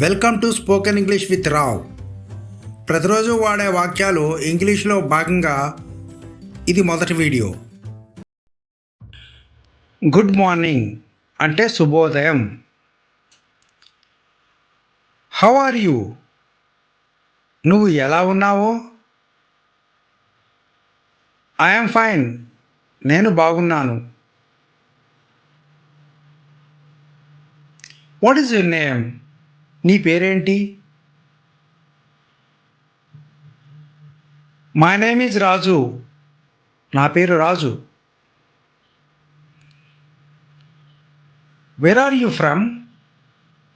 Welcome to spoken English with Rao. ప్రతిరోజు వాడే వాక్యాలు ఇంగ్లీష్లో భాగంగా ఇది మొదటి వీడియో. గుడ్ మార్నింగ్ అంటే శుభోదయం. How are you? నువ్వు ఎలా ఉన్నావు? I'm fine. నేను బాగున్నాను. What is your name? నీ పేరేంటి? My name is Raju. నా పేరు Raju. Where are you from?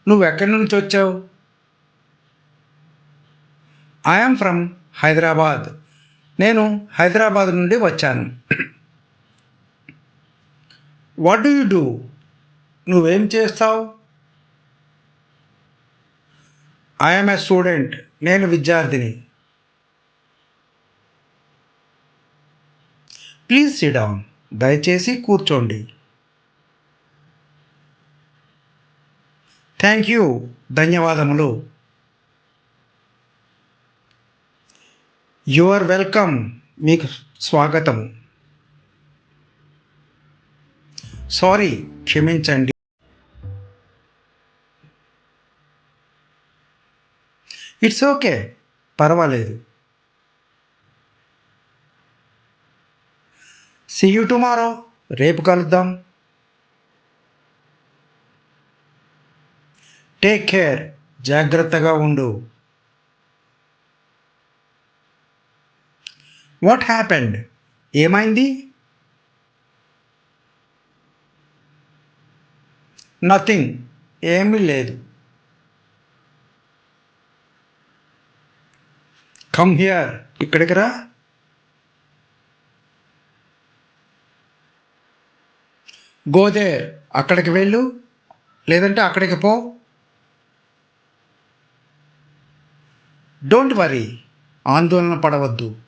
నువ్వు ఎక్కడి నుంచి వచ్చావు? I'm from Hyderabad. నేను హైదరాబాద్ నుండి వచ్చాను. What do you do? నువ్వేం చేస్తావు? I'm a student. నేను విద్యార్థిని. Please sit down. దయచేసి కూర్చోండి. Thank you. ధన్యవాదములు. You are welcome. మీకు స్వాగతం. సారీ, క్షమించండి. ఇట్స్ ఓకే, పర్వాలేదు. See you tomorrow. రేపు కలుద్దాం. Take care. జాగ్రత్తగా ఉండు. What happened? ఏమైంది? నథింగ్. ఏమీ లేదు. Come here. ఇక్కడికి రా. Go there. అక్కడికి వెళ్ళు, లేదంటే అక్కడికి పో. Don't worry. ఆందోళన పడవద్దు.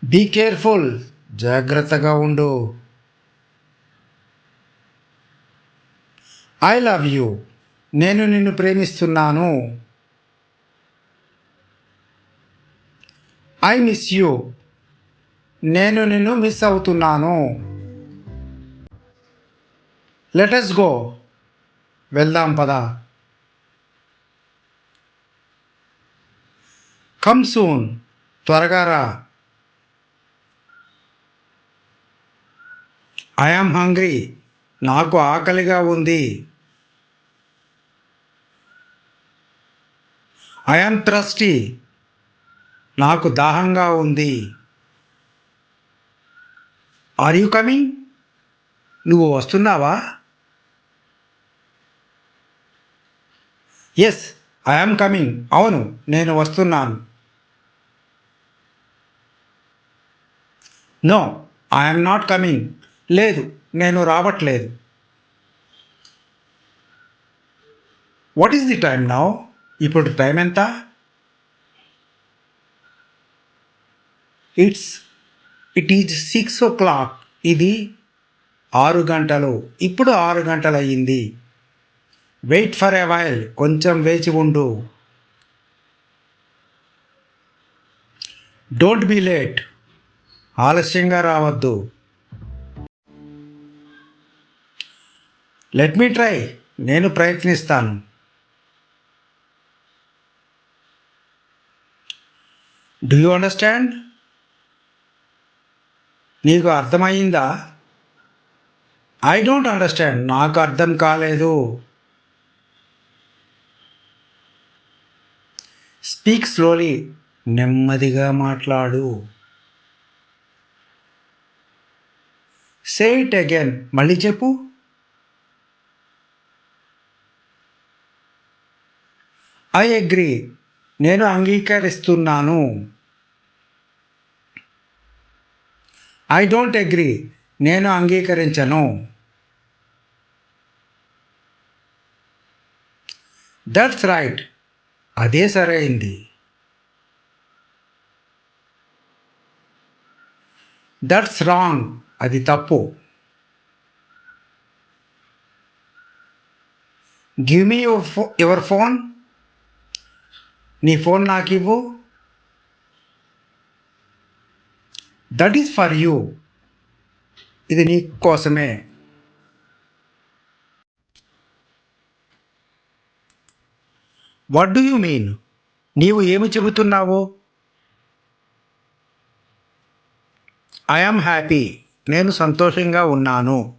Be careful. జాగ్రత్తగా ఉండు. I love you. నేను నిన్ను ప్రేమిస్తున్నాను. I miss you. నేను నిన్ను మిస్ అవుతున్నాను. Let's go. వెళ్దాం పదా. Come soon. త్వరగా రా. I am hungry. నాకు ఆకలిగా ఉంది. I am thirsty. నాకు దాహంగా ఉంది. Are you coming? నువ్వు వస్తున్నావా? Yes, I am coming. అవును, నేను వస్తున్నాను. No, I am not coming. లేదు, నేను రావట్లేదు. What is the time now? ఇప్పుడు టైం ఎంత? It is 6 o'clock. ఇది 6 గంటలు. ఇప్పుడు 6 గంటలు అయ్యింది. Wait for a while. కొంచెం వేచి ఉండు. Don't be late. ఆలస్యంగా రావద్దు. Let me try. నేను ప్రయత్నిస్తాను. Do you understand? నీకు అర్థమయ్యిందా? I don't understand. నాకు అర్థం కాలేదు. Speak slowly. నెమ్మదిగా మాట్లాడు. Say it again. మళ్ళీ చెప్పు. I agree. నేను అంగీకరిస్తున్నాను. I don't agree. నేను అంగీకరించను. That's right. అదే సరైంది. That's wrong. అది తప్పు. Give me your phone. నీ ఫోన్ నాకు ఇవ్వు. That is for you. ఇది నీ కోసమే. What do you mean? నీవు ఏమి చెబుతున్నావు? I am happy. నేను సంతోషంగా ఉన్నాను.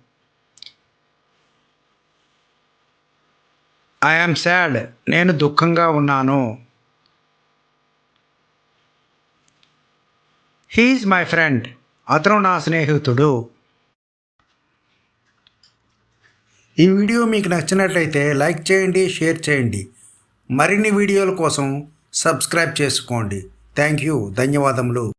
I am sad. నేను దుఃఖంగా ఉన్నాను. He is my friend. అతను నా స్నేహితుడు. ఈ వీడియో మీకు నచ్చినట్లయితే లైక్ చేయండి, షేర్ చేయండి. మరిన్ని వీడియోల కోసం సబ్స్క్రైబ్ చేసుకోండి. Thank you. ధన్యవాదములు.